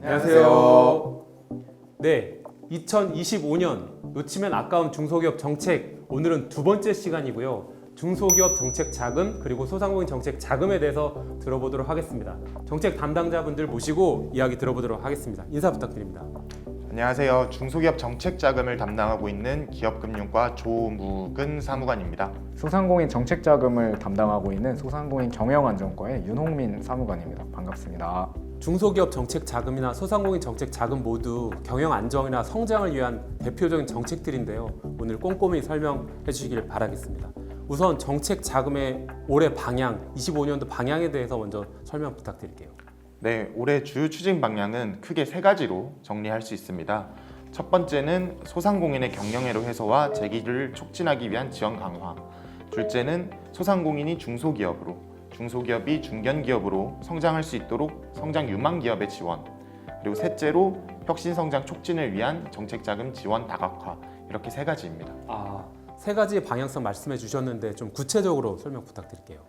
안녕하세요. 네, 2025년 놓치면 아까운 중소기업 정책, 오늘은 두 번째 시간이고요. 중소기업 정책 자금 그리고 소상공인 정책 자금에 대해서 들어보도록 하겠습니다. 정책 담당자분들 모시고 이야기 들어보도록 하겠습니다. 인사 부탁드립니다. 안녕하세요. 중소기업 정책 자금을 담당하고 있는 기업금융과 조무근 사무관입니다. 소상공인 정책 자금을 담당하고 있는 소상공인 경영안정과의 윤홍민 사무관입니다. 반갑습니다. 중소기업 정책 자금이나 소상공인 정책 자금 모두 경영 안정이나 성장을 위한 대표적인 정책들인데요. 오늘 꼼꼼히 설명해 주시길 바라겠습니다. 우선 정책 자금의 올해 방향, 25년도 방향에 대해서 먼저 설명 부탁드릴게요. 네, 올해 주요 추진 방향은 크게 세 가지로 정리할 수 있습니다. 첫 번째는 소상공인의 경영애로 해소와 재기를 촉진하기 위한 지원 강화. 둘째는 소상공인이 중소기업으로, 중소기업이 중견기업으로 성장할 수 있도록 성장 유망 기업의 지원. 그리고 셋째로 혁신성장 촉진을 위한 정책자금 지원 다각화. 이렇게 세 가지입니다. 세 가지의 방향성 말씀해 주셨는데 좀 구체적으로 설명 부탁드릴게요.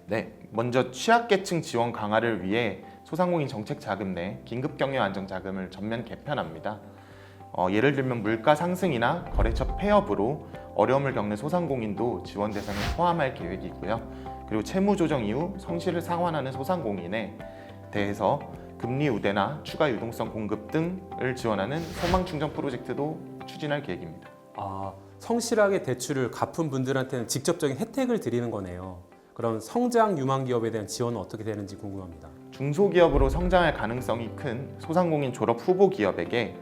네, 먼저 취약계층 지원 강화를 위해 소상공인 정책자금 내 긴급경영안정자금을 전면 개편합니다. 예를 들면 물가 상승이나 거래처 폐업으로 어려움을 겪는 소상공인도 지원 대상에 포함할 계획이고요. 그리고 채무 조정 이후 성실을 상환하는 소상공인에 대해서 금리 우대나 추가 유동성 공급 등을 지원하는 소망충전 프로젝트도 추진할 계획입니다. 성실하게 대출을 갚은 분들한테는 직접적인 혜택을 드리는 거네요. 그럼 성장 유망 기업에 대한 지원은 어떻게 되는지 궁금합니다. 중소기업으로 성장할 가능성이 큰 소상공인 졸업 후보 기업에게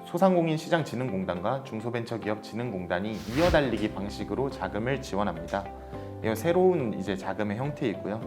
소상공인 시장진흥공단과 중소벤처기업진흥공단이 이어달리기 방식으로 자금을 지원합니다. 이건 새로운 자금의 형태이고요.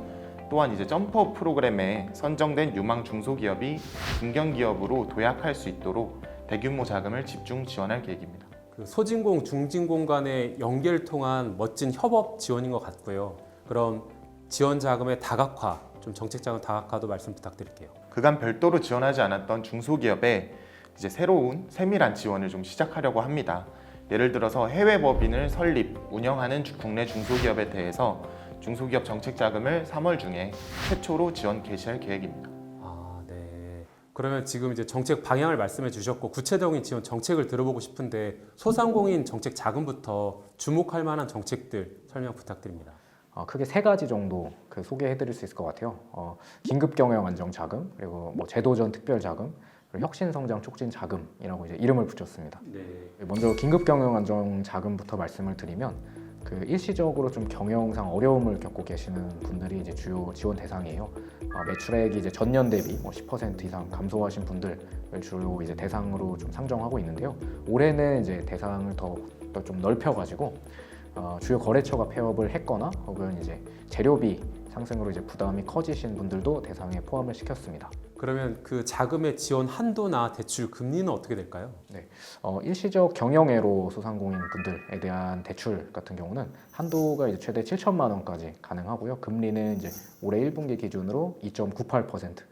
또한 점퍼 프로그램에 선정된 유망 중소기업이 중견기업으로 도약할 수 있도록 대규모 자금을 집중 지원할 계획입니다. 소진공, 중진공 간의 연계를 통한 멋진 협업 지원인 것 같고요. 그럼 지원 자금의 다각화, 좀 정책 자금 다각화도 말씀 부탁드릴게요. 그간 별도로 지원하지 않았던 중소기업에 새로운 세밀한 지원을 좀 시작하려고 합니다. 예를 들어서 해외 법인을 설립, 운영하는 국내 중소기업에 대해서 중소기업 정책 자금을 3월 중에 최초로 지원 개시할 계획입니다. 네. 그러면 지금 정책 방향을 말씀해 주셨고 구체적인 지원 정책을 들어보고 싶은데 소상공인 정책 자금부터 주목할 만한 정책들 설명 부탁드립니다. 크게 세 가지 정도 소개해드릴 수 있을 것 같아요. 긴급경영안정자금, 그리고 제도전 특별자금, 그리고 혁신성장 촉진 자금이라고 이름을 붙였습니다. 네. 먼저 긴급경영안정자금부터 말씀을 드리면 일시적으로 좀 경영상 어려움을 겪고 계시는 분들이 주요 지원 대상이에요. 매출액이 전년 대비 10% 이상 감소하신 분들을 주로 대상으로 좀 상정하고 있는데요. 올해는 대상을 더 좀 넓혀가지고 주요 거래처가 폐업을 했거나 혹은 재료비 상승으로 부담이 커지신 분들도 대상에 포함을 시켰습니다. 그러면 그 자금의 지원 한도나 대출 금리는 어떻게 될까요? 네, 일시적 경영애로 소상공인 분들에 대한 대출 같은 경우는 한도가 최대 7천만 원까지 가능하고요. 금리는 올해 1분기 기준으로 2.98%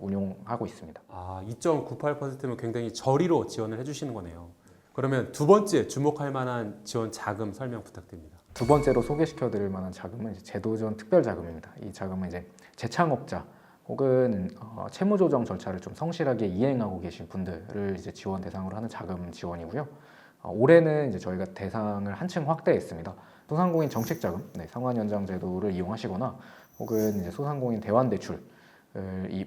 운용하고 있습니다. 2.98%면 굉장히 저리로 지원을 해주시는 거네요. 그러면 두 번째 주목할 만한 지원 자금 설명 부탁드립니다. 두 번째로 소개시켜드릴 만한 자금은 제도전 특별자금입니다. 이 자금은 재창업자 혹은 채무조정 절차를 좀 성실하게 이행하고 계신 분들을 지원 대상으로 하는 자금 지원이고요. 올해는 저희가 대상을 한층 확대했습니다. 소상공인 정책자금, 상환연장 제도를 이용하시거나 혹은 소상공인 대환대출을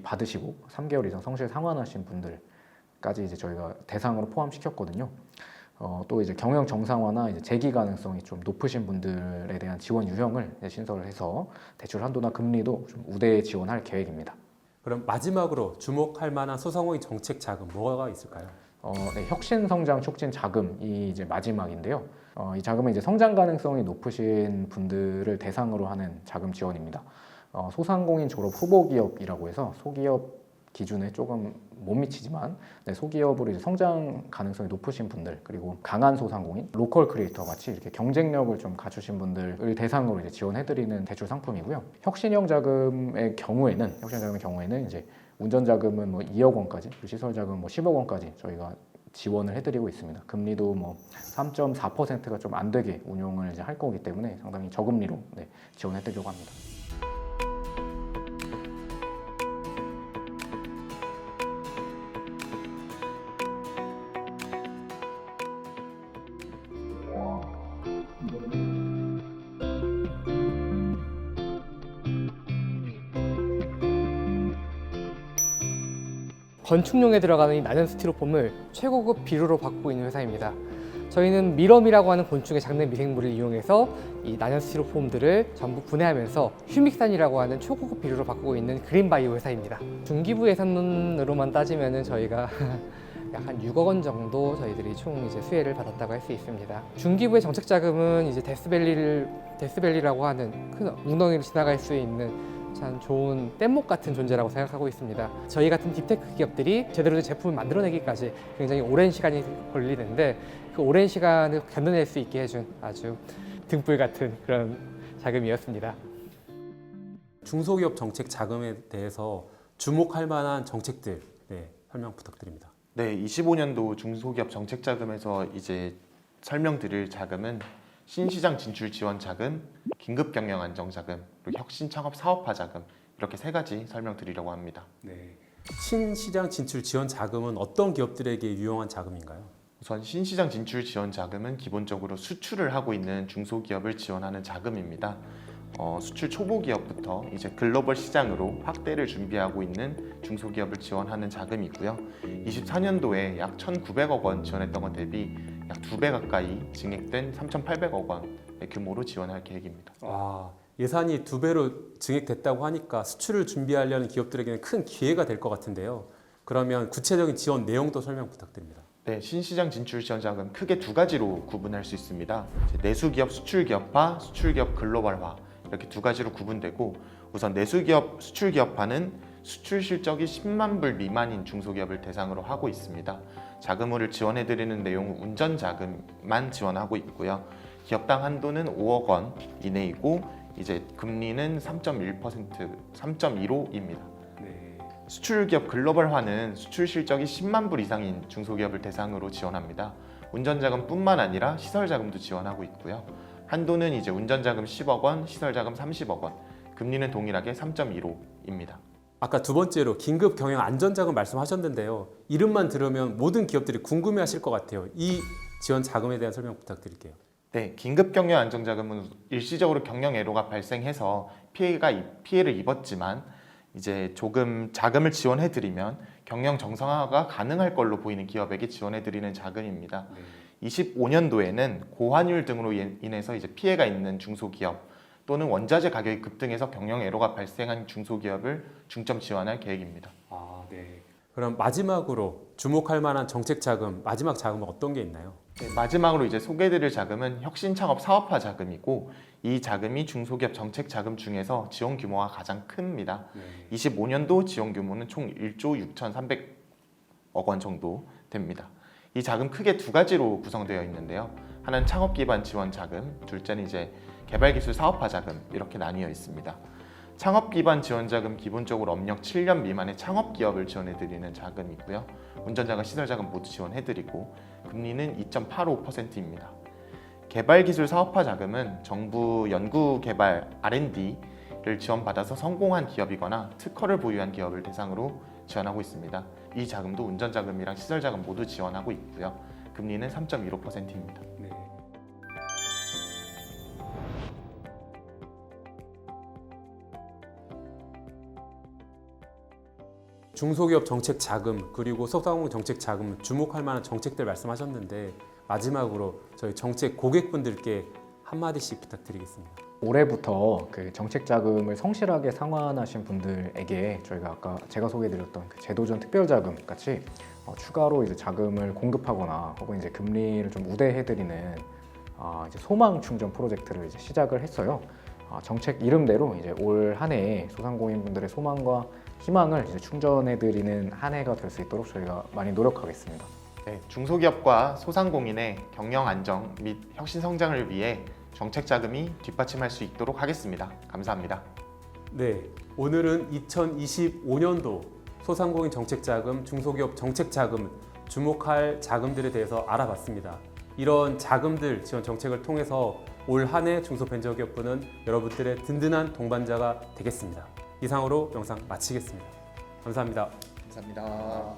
받으시고 3개월 이상 성실 상환하신 분들까지 저희가 대상으로 포함시켰거든요. 또 경영 정상화나 재기 가능성이 좀 높으신 분들에 대한 지원 유형을 신설을 해서 대출 한도나 금리도 좀 우대 지원할 계획입니다. 그럼 마지막으로 주목할 만한 소상공인 정책 자금 뭐가 있을까요? 혁신성장 촉진 자금이 마지막인데요. 이 자금은 성장 가능성이 높으신 분들을 대상으로 하는 자금 지원입니다. 소상공인 졸업 후보 기업이라고 해서 소기업 기준에 조금 못 미치지만 소기업으로 성장 가능성이 높으신 분들, 그리고 강한 소상공인, 로컬 크리에이터와 같이 이렇게 경쟁력을 좀 갖추신 분들을 대상으로 지원해드리는 대출 상품이고요. 혁신형 자금의 경우에는 운전 자금은 2억 원까지, 시설 자금 10억 원까지 저희가 지원을 해드리고 있습니다. 금리도 3.4%가 좀 안 되게 운용을 할 거기 때문에 상당히 저금리로 지원해드리려고 합니다. 건축용에 들어가는 이 난연 스티로폼을 최고급 비료로 바꾸고 있는 회사입니다. 저희는 미럼이라고 하는 곤충의 장내 미생물을 이용해서 이 난연 스티로폼들을 전부 분해하면서 휴믹산이라고 하는 초고급 비료로 바꾸고 있는 그린바이오 회사입니다. 중기부 예산으로만 따지면은 저희가 약 한 6억 원 정도 저희들이 총 이제 수혜를 받았다고 할 수 있습니다. 중기부의 정책 자금은 이제 데스밸리라고 하는 큰 웅덩이를 지나갈 수 있는 참 좋은 뗏목 같은 존재라고 생각하고 있습니다. 저희 같은 딥테크 기업들이 제대로 된 제품을 만들어내기까지 굉장히 오랜 시간이 걸리는데 그 오랜 시간을 견뎌낼 수 있게 해준 아주 등불 같은 그런 자금이었습니다. 중소기업 정책 자금에 대해서 주목할 만한 정책들 설명 부탁드립니다. 네, 25년도 중소기업 정책 자금에서 이제 설명드릴 자금은 신시장 진출 지원 자금, 긴급 경영 안정 자금, 그리고 혁신 창업 사업화 자금 이렇게 세 가지 설명드리려고 합니다. 네. 신시장 진출 지원 자금은 어떤 기업들에게 유용한 자금인가요? 우선 신시장 진출 지원 자금은 기본적으로 수출을 하고 있는 중소기업을 지원하는 자금입니다. 수출 초보 기업부터 이제 글로벌 시장으로 확대를 준비하고 있는 중소기업을 지원하는 자금이고요. 24년도에 약 1,900억 원 지원했던 것 대비 약 2배 가까이 증액된 3,800억 원의 규모로 지원할 계획입니다. 예산이 2배로 증액됐다고 하니까 수출을 준비하려는 기업들에게는 큰 기회가 될 것 같은데요. 그러면 구체적인 지원 내용도 설명 부탁드립니다. 네, 신시장 진출 지원 자금 크게 두 가지로 구분할 수 있습니다. 내수기업 수출기업화, 수출기업 글로벌화 이렇게 두 가지로 구분되고, 우선 내수기업 수출기업화는 수출 실적이 10만 불 미만인 중소기업을 대상으로 하고 있습니다. 자금을 지원해드리는 내용은 운전 자금만 지원하고 있고요. 기업당 한도는 5억 원 이내이고 이제 금리는 3.1%, 3.15입니다. 수출기업 글로벌화는 수출 실적이 10만 불 이상인 중소기업을 대상으로 지원합니다. 운전자금뿐만 아니라 시설자금도 지원하고 있고요. 한도는 이제 운전자금 10억 원, 시설자금 30억 원, 금리는 동일하게 3.15입니다. 아까 두 번째로 긴급 경영 안전자금 말씀하셨는데요. 이름만 들으면 모든 기업들이 궁금해하실 것 같아요. 이 지원 자금에 대한 설명 부탁드릴게요. 네, 긴급 경영 안정자금은 일시적으로 경영 애로가 발생해서 피해를 입었지만 이제 조금 자금을 지원해드리면 경영 정상화가 가능할 걸로 보이는 기업에게 지원해드리는 자금입니다. 25년도에는 고환율 등으로 인해서 이제 피해가 있는 중소기업 또는 원자재 가격이 급등해서 경영 애로가 발생한 중소기업을 중점 지원할 계획입니다. 그럼 마지막으로 주목할 만한 정책 자금, 마지막 자금은 어떤 게 있나요? 네, 마지막으로 이제 소개해드릴 자금은 혁신 창업 사업화 자금이고, 이 자금이 중소기업 정책 자금 중에서 지원 규모가 가장 큽니다. 25년도 지원 규모는 총 1조 6,300억 원 정도 됩니다. 이 자금 크게 두 가지로 구성되어 있는데요. 하나는 창업 기반 지원 자금, 둘째는 이제 개발 기술 사업화 자금 이렇게 나뉘어 있습니다. 창업 기반 지원 자금 기본적으로 업력 7년 미만의 창업 기업을 지원해 드리는 자금이고요. 운전자금, 시설 자금 모두 지원해 드리고 금리는 2.85%입니다. 개발 기술 사업화 자금은 정부 연구 개발 R&D를 지원받아서 성공한 기업이거나 특허를 보유한 기업을 대상으로 지원하고 있습니다. 이 자금도 운전자금이랑 시설자금 모두 지원하고 있고요. 금리는 3.15%입니다. 중소기업 정책 자금 그리고 소상공인 정책 자금 주목할 만한 정책들 말씀하셨는데 마지막으로 저희 정책 고객분들께 한마디씩 부탁드리겠습니다. 올해부터 그 정책 자금을 성실하게 상환하신 분들에게 저희가 아까 제가 소개해드렸던 그 제도전 특별자금 같이 추가로 이제 자금을 공급하거나 혹은 이제 금리를 좀 우대해드리는 이제 소망 충전 프로젝트를 이제 시작을 했어요. 정책 이름대로 이제 올 한 해에 소상공인분들의 소망과 희망을 이제 충전해드리는 한 해가 될 수 있도록 저희가 많이 노력하겠습니다. 네, 중소기업과 소상공인의 경영 안정 및 혁신 성장을 위해 정책 자금이 뒷받침할 수 있도록 하겠습니다. 감사합니다. 네, 오늘은 2025년도 소상공인 정책 자금, 중소기업 정책 자금 주목할 자금들에 대해서 알아봤습니다. 이런 자금들 지원 정책을 통해서 올 한 해 중소벤처기업부는 여러분들의 든든한 동반자가 되겠습니다. 이상으로 영상 마치겠습니다. 감사합니다. 감사합니다.